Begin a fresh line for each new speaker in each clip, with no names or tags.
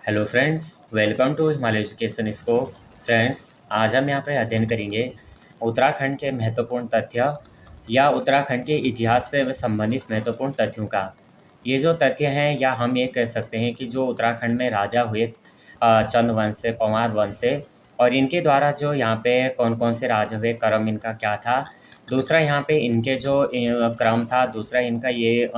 Hello friends, welcome to Himalaya education scope. Friends, आज हम यहाँ पे अध्ययन करेंगे उत्तराखंड के महत्वपूर्ण तथ्य या उत्तराखंड के इतिहास से संबंधित महत्वपूर्ण तथ्यों का। ये जो तथ्य हैं या हम ये कह सकते हैं कि जो उत्तराखंड में राजा हुए चंद वंश से, पवार वंश से, और इनके द्वारा जो यहाँ पे कौन कौन से राजा हुए, क्रम इनका क्या था। दूसरा यहाँ पे इनके जो क्रम था, दूसरा इनका ये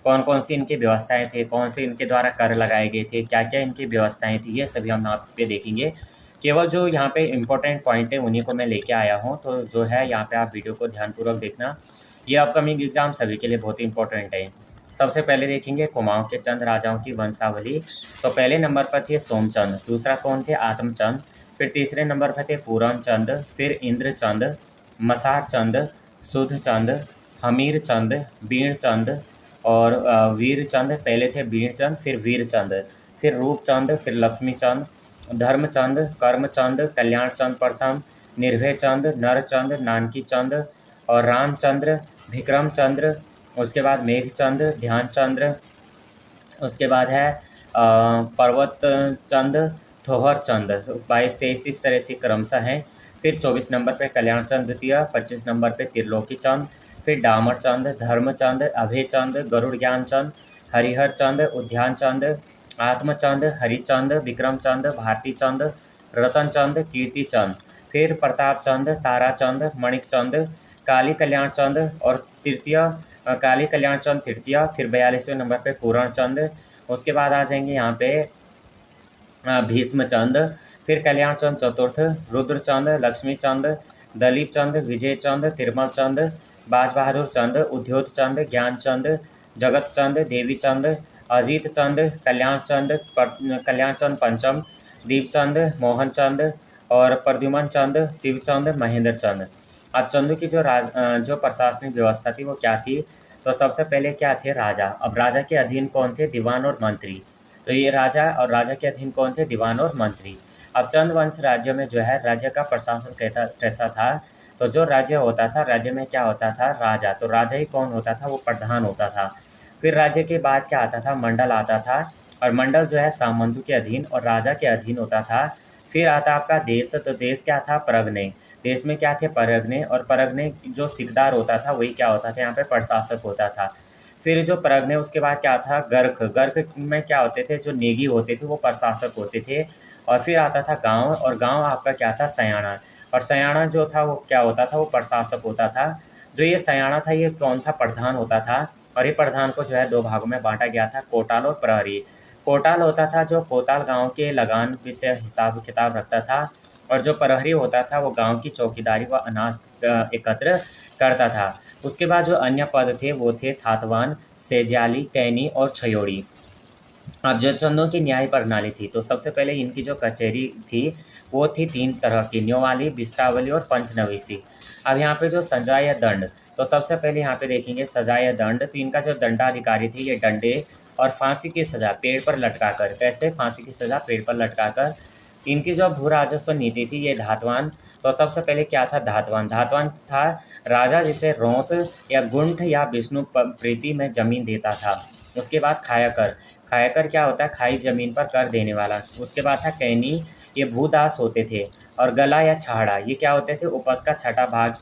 कौन कौन सी इनकी व्यवस्थाएं थे, कौन से इनके द्वारा कर लगाए गए थे, क्या क्या इनकी व्यवस्थाएं थी, ये सभी हम यहाँ पे देखेंगे। केवल जो यहाँ पे इम्पोर्टेंट पॉइंट है उन्हीं को मैं लेके आया हूँ, तो जो है यहाँ पे आप वीडियो को ध्यानपूर्वक देखना। ये अपकमिंग एग्जाम सभी के लिए बहुत ही इंपॉर्टेंट है। सबसे पहले देखेंगे कुमाऊं के चंद राजाओं की वंशावली। तो पहले नंबर पर थे सोमचंद, दूसरा कौन थे? आत्मचंद। फिर तीसरे नंबर पर थे पूरन चंद, फिर इंद्रचंद, मसार चंद, सुध चंद, हमीर चंद, बीण चंद और वीरचंद। पहले थे बीरचंद, फिर वीरचंद, फिर रूपचंद, फिर लक्ष्मीचंद, धर्मचंद, कर्मचंद, कल्याणचंद प्रथम, निर्भयचंद, नरचंद, नानकीचंद और रामचंद्र, विक्रमचंद्र। उसके बाद मेघचंद, ध्यानचंद्र। उसके बाद है पर्वत चंद, थोहर चंद। 22-23 इस तरह से क्रमशः हैं। फिर 24 नंबर पे कल्याणचंद द्वितीय, 25 नंबर पे त्रिलोकी चंद, फिर डामर चंद, धर्मचंद, अभय चंद, गरुड़ ज्ञान चंद, हरिहर चंद, उद्यान चंद, आत्मचंद, हरिचंद, विक्रम चंद, भारती चंद, रतन चंद, कीर्ति चंद। फिर प्रताप चंद, तारा चंद, मणिक चंद, काली कल्याण चंद और तृतीय काली कल्याण चंद तृतीय। फिर 42वें नंबर पे पूरण चंद। उसके बाद आ जाएंगे यहाँ पे भीष्मचंद, फिर कल्याण चंद चतुर्थ, रुद्रचंद, लक्ष्मीचंद, दलीप चंद, विजय चंद, तिरमल चंद, बाज बहादुर चंद, उद्योत चंद, ज्ञानचंद, जगत चंद, देवी चंद, अजीत चंद, कल्याण चंद पंचम, दीपचंद, मोहन चंद और प्रद्युमन चंद, शिवचंद, महेंद्र चंद। अब चंदू की जो प्रशासनिक व्यवस्था थी वो क्या थी? तो सबसे पहले क्या थे? राजा। अब राजा के अधीन कौन थे? दीवान और मंत्री। तो ये राजा और राजा के अधीन कौन थे? दीवान और मंत्री। अब चंद वंश राज्य में जो है राज्य का प्रशासन कैसा था? तो जो राज्य होता था, राज्य में क्या होता था? राजा। तो राजा ही कौन होता था? वो प्रधान होता था। फिर राज्य के बाद क्या आता था? मंडल आता था, और मंडल जो है सामंतों के अधीन और राजा के अधीन होता था। फिर आता आपका देश। तो देश क्या था? परगने। देश में क्या थे? परगने। और परगने जो सिकदार होता था वही क्या होता था? यहाँ पे प्रशासक होता था। फिर जो परगने, उसके बाद क्या था? गर्क। गर्क में क्या होते थे? जो नेगी होते थे वो प्रशासक होते थे। और फिर आता था गांव, और गांव आपका क्या था? सयाना। और सयाना जो था वो क्या होता था? वो प्रशासक होता था। जो ये सयाना था ये कौन था? प्रधान होता था। और ये प्रधान को जो है दो भागों में बांटा गया था, कोटाल और प्रहरी। कोटाल होता था जो कोताल गांव के लगान विषय हिसाब किताब रखता था, और जो प्रहरी होता था वो गांव की चौकीदारी व अनाज एकत्र करता था। उसके बाद जो अन्य पद थे वो थे थातवान, सेजाली, कैनी और छयोड़ी। अब जो चंदों की न्याय प्रणाली थी, तो सबसे पहले इनकी जो कचहरी थी वो थी 3 तरह की, न्योवाली, बिस्टावली और पंचनवीसी। अब यहाँ पे जो सजा या दंड, तो सबसे पहले यहाँ पे देखेंगे सजा या दंड। तो इनका जो दंडाधिकारी थे ये डंडे और फांसी की सज़ा पेड़ पर लटकाकर। कैसे? फांसी की सज़ा पेड़ पर लटकाकर। इनकी जो भू राजस्व नीति थी ये धातवान। तो सबसे पहले क्या था? धातवान। धातवान था राजा जिसे रौंत या गुंठ या विष्णु प्रीति में जमीन देता था। उसके बाद खायाकर। खायाकर क्या होता है? खाई जमीन पर कर देने वाला। उसके बाद था कैनी, ये भूदास होते थे। और गला या छाड़ा, ये क्या होते थे? उपज का छठा भाग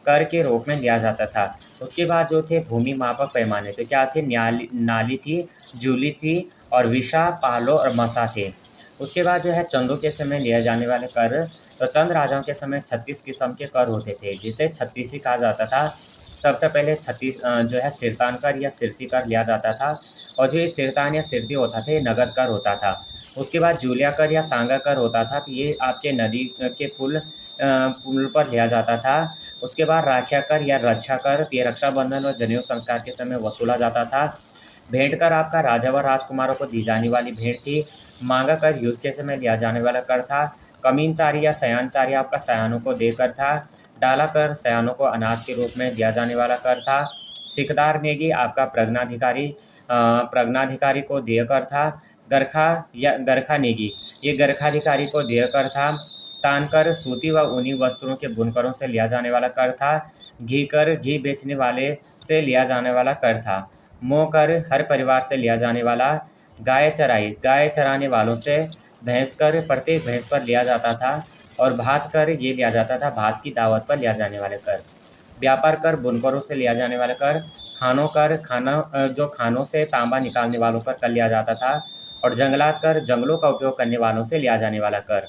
कर के रूप में लिया जाता था। उसके बाद जो थे भूमि मापक पैमाने, तो क्या थे? नाली थी, जूली थी और विशा, पालो और मसा थे। उसके बाद जो है चंदों के समय लिया जाने वाले कर, तो चंद राजाओं के समय 36 किस्म के कर होते थे, जिसे छत्तीसी कहा जाता था। सबसे पहले 36 जो है सिरतान कर या सिरती कर लिया जाता था, और जो ये सिरतान या सिरती होता था ये नगद कर होता था। उसके बाद जूलिया कर या सांगा कर होता था, तो ये आपके नदी के पुल पर लिया जाता था। उसके बाद राख्या कर या रक्षा कर, ये रक्षाबंधन और जनेऊ संस्कार के समय वसूला जाता था। भेंट कर आपका राजा व राजकुमारों को दी जाने वाली भेंट थी। मांगा कर युद्ध के समय लिया जाने वाला कर था। कमीनचारी या सयानचारी आपका सयानों को देकर था। डाला कर सयानों को अनाज के रूप में दिया जाने वाला कर था। सिकदार नेगी आपका प्रज्ञाधिकारी को देय कर था। गरखा या गरखा नेगी, ये गरखाधिकारी को देय कर था। तानकर सूती व ऊनी वस्त्रों के बुनकरों से लिया जाने वाला कर था। घी कर घी बेचने वाले से लिया जाने वाला कर था। मोह कर हर परिवार से लिया जाने वाला गाय चराई, गाय चराने वालों से भैंस कर प्रत्येक भैंस पर लिया जाता था, और भात कर ये लिया जाता था भात की दावत पर लिया जाने वाला कर। व्यापार कर बुनकरों से लिया जाने वाला कर। खानों कर जो खानों से तांबा निकालने वालों पर कर लिया जाता था, और जंगलात कर जंगलों का उपयोग करने वालों से लिया जाने वाला कर।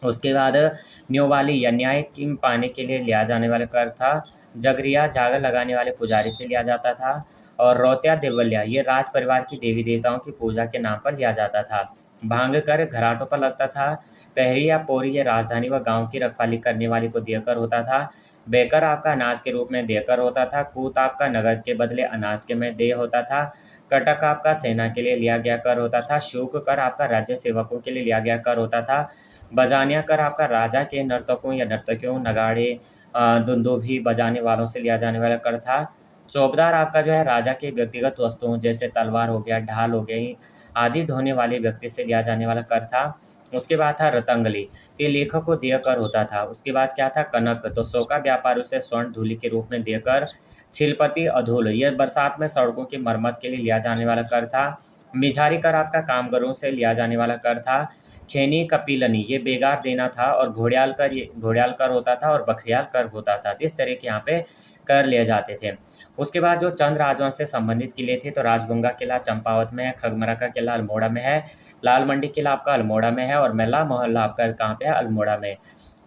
उसके बाद न्योवाली या न्याय की पाने के लिए लिया जाने वाला कर था। जगरिया जागर लगाने वाले पुजारी से लिया जाता था, और रौत्या देवल्या ये राज परिवार की देवी देवताओं की पूजा के नाम पर लिया जाता था। भांग कर घराटों पर लगता था। पहरी या पोरी ये राजधानी व गांव की रखवाली करने वाले को देकर होता था। बेकर आपका अनाज के रूप में देकर होता था। कूत आपका नगद के बदले अनाज के में दे होता था। कटक आपका सेना के लिए लिया गया कर होता था। शुल्क कर आपका राज्य सेवकों के लिए लिया गया कर होता था। बजानिया कर आपका राजा के नर्तकों या नर्तकियों, नगाड़े, दुंदुभी बजाने वालों से लिया जाने वाला कर था। चौबदार आपका जो है राजा के व्यक्तिगत वस्तुओं जैसे तलवार हो गया, ढाल हो गई आदि ढोने वाले व्यक्ति से लिया जाने वाला कर था। उसके बाद था रतंगली, ये लेखक को देय कर होता था। उसके बाद क्या था कनक, तो सोका व्यापारी उसे स्वर्ण धूलि के रूप में देकर। छिलपति अधूल ये बरसात में सड़कों की मरम्मत के लिए लिया जाने वाला कर था। मिझारी कर आपका कामगारों से लिया जाने वाला कर था। खैनी कपिलनी ये बेगार देना था, और घोड़ियाल कर होता था, और बखरियाल कर होता था। इस तरह के यहाँ पे कर लिए जाते थे। उसके बाद जो चंद राजवंश से संबंधित किले थे, तो राजबुंगा किला चंपावत में है, खगमरा का किला अल्मोड़ा में है, लाल मंडी किला आपका अल्मोड़ा में है, और मेला मोहल्ला आपका कहाँ पे है, अल्मोड़ा में।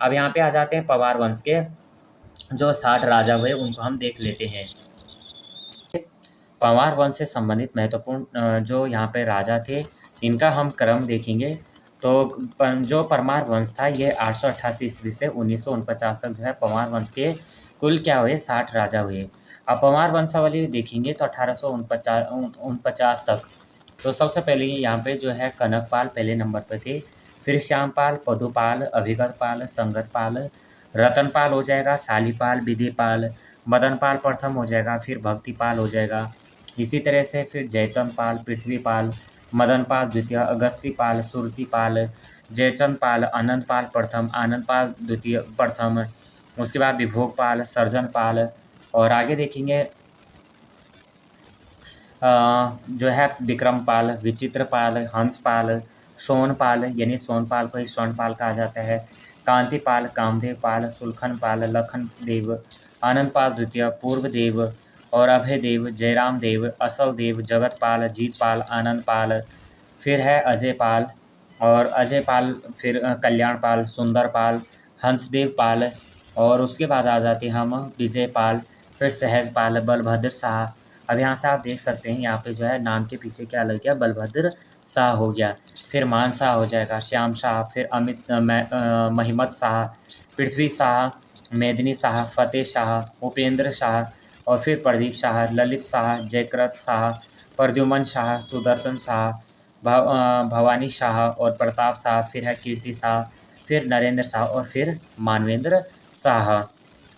अब यहाँ पे आ जाते हैं पवार वंश के जो 60 राजा हुए, उनको हम देख लेते हैं। पवार वंश से संबंधित महत्वपूर्ण जो यहाँ पे राजा थे, इनका हम क्रम देखेंगे। तो जो परमार वंश था, ये 888 ईस्वी से 1949 तक जो है पवार वंश के कुल क्या हुए 60 राजा हुए। अब पवार वंशावली देखेंगे तो 1849 तक। तो सबसे पहले यहाँ पे जो है कनकपाल पहले नंबर पे थे, फिर श्यामपाल, पदुपाल, अभिगतपाल, संगतपाल, रतनपाल हो जाएगा, शालीपाल, विधिपाल, मदनपाल प्रथम हो जाएगा, फिर भक्तिपाल हो जाएगा। इसी तरह से फिर जयचंद पाल, पृथ्वीपाल, मदनपाल द्वितीय, अगस्तीपाल, सुरतीपाल, जयचंद पाल, आनंदपाल प्रथम, आनंदपाल द्वितीय प्रथम, उसके बाद विभोगपाल, सर्जनपाल, और आगे देखेंगे जो है विक्रमपाल, विचित्रपाल, हंसपाल, सोनपाल यानी सोनपाल को ही स्वर्णपाल कहा जाता है, कांतिपाल, कामदेवपाल, सुलखनपाल, लखनदेव, आनंदपाल द्वितीय, पूर्वदेव और अभयदेव, जयराम देव, असल देव, जगतपाल, जीतपाल, आनंदपाल, फिर है अजयपाल, और अजयपाल फिर कल्याणपाल, सुंदरपाल, हंसदेवपाल, और उसके बाद आ जाते हम विजयपाल, फिर सहजपाल, बलभद्र शाह। अब यहाँ से आप देख सकते हैं यहाँ पे जो है नाम के पीछे क्या लग गया, बलभद्र शाह हो गया। फिर मान शाह हो जाएगा, श्याम शाह, फिर महिमत शाह, पृथ्वी शाह, मेदिनी शाह, फतेह शाह, उपेंद्र शाह, और फिर प्रदीप शाह, ललित शाह, जयकृत शाह, प्रद्युमन शाह, सुदर्शन शाह, भवानी शाह और प्रताप शाह, फिर है कीर्ति शाह, फिर नरेंद्र शाह, और फिर मानवेंद्र शाह।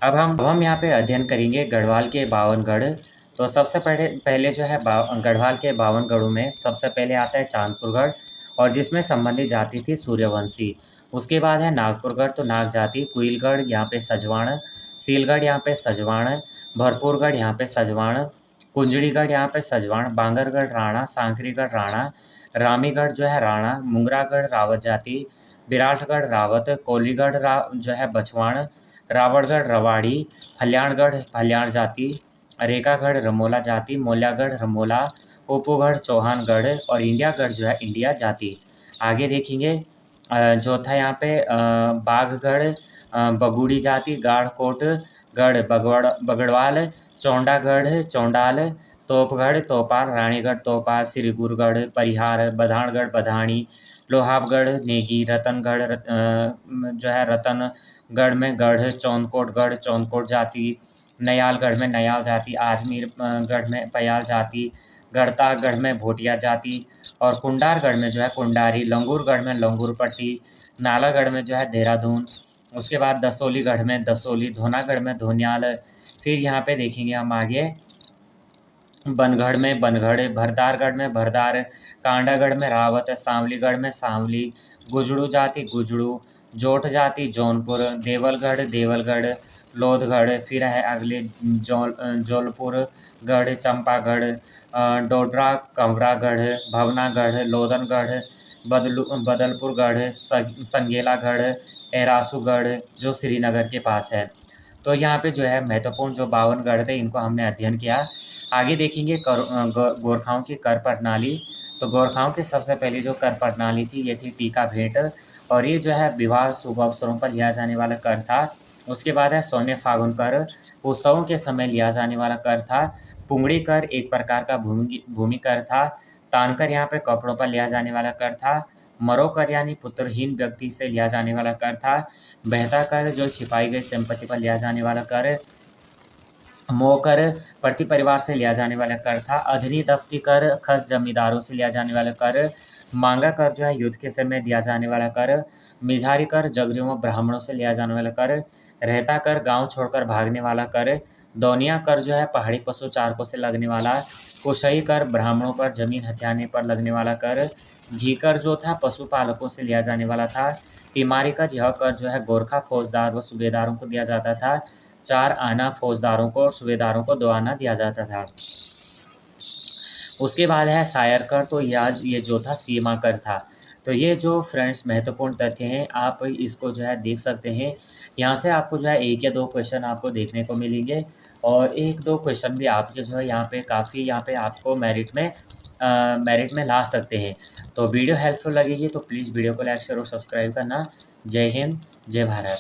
अब हम यहाँ पे अध्ययन करेंगे गढ़वाल के 52 गढ़। तो सबसे पहले जो है गढ़वाल के 52 गढ़ों में सबसे पहले आता है चांदपुर गढ़, और जिसमें संबंधित जाति थी सूर्यवंशी। उसके बाद है नागपुरगढ़, तो नाग जाति, कुइलगढ़ यहाँ पे सजवाण, सीलगढ़ यहाँ पे सजवाण, भरपूरगढ़ यहाँ पे सजवाण, कुंजड़ीगढ़ यहाँ पे सजवाण, बांगरगढ़ राणा, सांकरीगढ़ राणा, रामीगढ़ जो है राणा, मुंगरागढ़ रावत जाति, विराटगढ़ रावत, कोलीगढ़ जो है बछवाण, रावणगढ़ रवाड़ी, फल्याणगढ़ फल्याण जाति, रेखागढ़ रमोला जाति, मोल्यागढ़ रमोला, ओपोगढ़ चौहानगढ़, और इंडियागढ़ जो है इंडिया जाति। आगे देखेंगे चौथा यहाँ पे बाघगढ़ बगुड़ी जाति, गाढ़कोट गढ़ बगड़वाल, चौंडागढ़ चौंडाल, तोपगढ़ तोपाल, रानीगढ़ तोपाल, श्रीगुरगढ़ परिहार, बधानगढ़ बधानी, लोहाबगढ़ नेगी, रतनगढ़ जो है रतनगढ़ में गढ़, चौनकोटगढ़ चौनकोट जाति, नयालगढ़ में नयाल जाति, आजमीर गढ़ में पयाल जाति, गढ़तागढ़ में भोटिया जाति, और कुंडारगढ़ में जो है कुंडारी, लंगूरगढ़ में लंगूरपट्टी, नालागढ़ में जो है देहरादून, उसके बाद दसोलीगढ़ में दसोली, धोनागढ़ में धोनियाल। फिर यहाँ पे देखेंगे हम आगे बनगढ़ में बनगढ़, भरदारगढ़ में भरदार, कांडागढ़ में रावत, सांवलीगढ़ में सांवली, गुजड़ू जाति गुजड़ू, जोट जाति जौनपुर, देवलगढ़ देवलगढ़, लोधगढ़, फिर है अगले जौलपुर गढ़, चंपागढ़, डोडरा कंवरागढ़, भवनागढ़, लोधनगढ़, बदलपुरगढ़, संगेलागढ़, एरासूगढ़ जो श्रीनगर के पास है। तो यहाँ पे जो है महत्वपूर्ण जो 52 गढ़ थे इनको हमने अध्ययन किया। आगे देखेंगे गोरखाओं की कर प्रणाली। तो गोरखाओं की सबसे पहली जो कर प्रणाली थी ये थी टीका भेंट, और ये जो है विवाह शुभ अवसरों पर लिया जाने वाला कर था। उसके बाद है सोने फागुन कर, उत्सवों के समय लिया जाने वाला कर था। पुंगड़ी कर एक प्रकार का भूमि कर था। तानकर यहाँ पे कपड़ों पर लिया जाने वाला कर था। मरो कर यानी पुत्रहीन व्यक्ति से लिया जाने वाला कर था। बहता कर जो छिपाई गई संपत्ति पर लिया जाने वाला कर। मोकर प्रति परिवार से लिया जाने वाला कर था। अधनी दफ्ती कर खस जमींदारों से लिया जाने वाला कर। मांगा कर जो है युद्ध के समय दिया जाने वाला कर। मिझारी कर जगरियों ब्राह्मणों से लिया जाने वाला कर। रहता कर गांव छोड़कर भागने वाला कर। दौनिया कर जो है पहाड़ी पशु चारकों से लगने वाला। कुशई कर ब्राह्मणों पर जमीन हथियाने पर लगने वाला कर। घी कर जो था पशुपालकों से लिया जाने वाला था। तिमारी कर यह कर जो है गोरखा फौजदार व सूबेदारों को दिया जाता था। 4 आना फौजदारों को और सूबेदारों को 2 आना दिया जाता था। उसके बाद है सायर कर, तो ये जो था सीमा कर था। तो ये जो फ्रेंड्स महत्वपूर्ण तथ्य हैं आप इसको जो है देख सकते हैं। यहाँ से आपको जो है 1 या 2 क्वेश्चन आपको देखने को मिलेंगे, और 1-2 क्वेश्चन भी आपके जो है यहाँ पे काफ़ी यहाँ पे आपको मेरिट में ला सकते हैं। तो वीडियो हेल्पफुल लगेगी तो प्लीज़ वीडियो को लाइक शेयर और सब्सक्राइब करना। जय हिंद, जय भारत।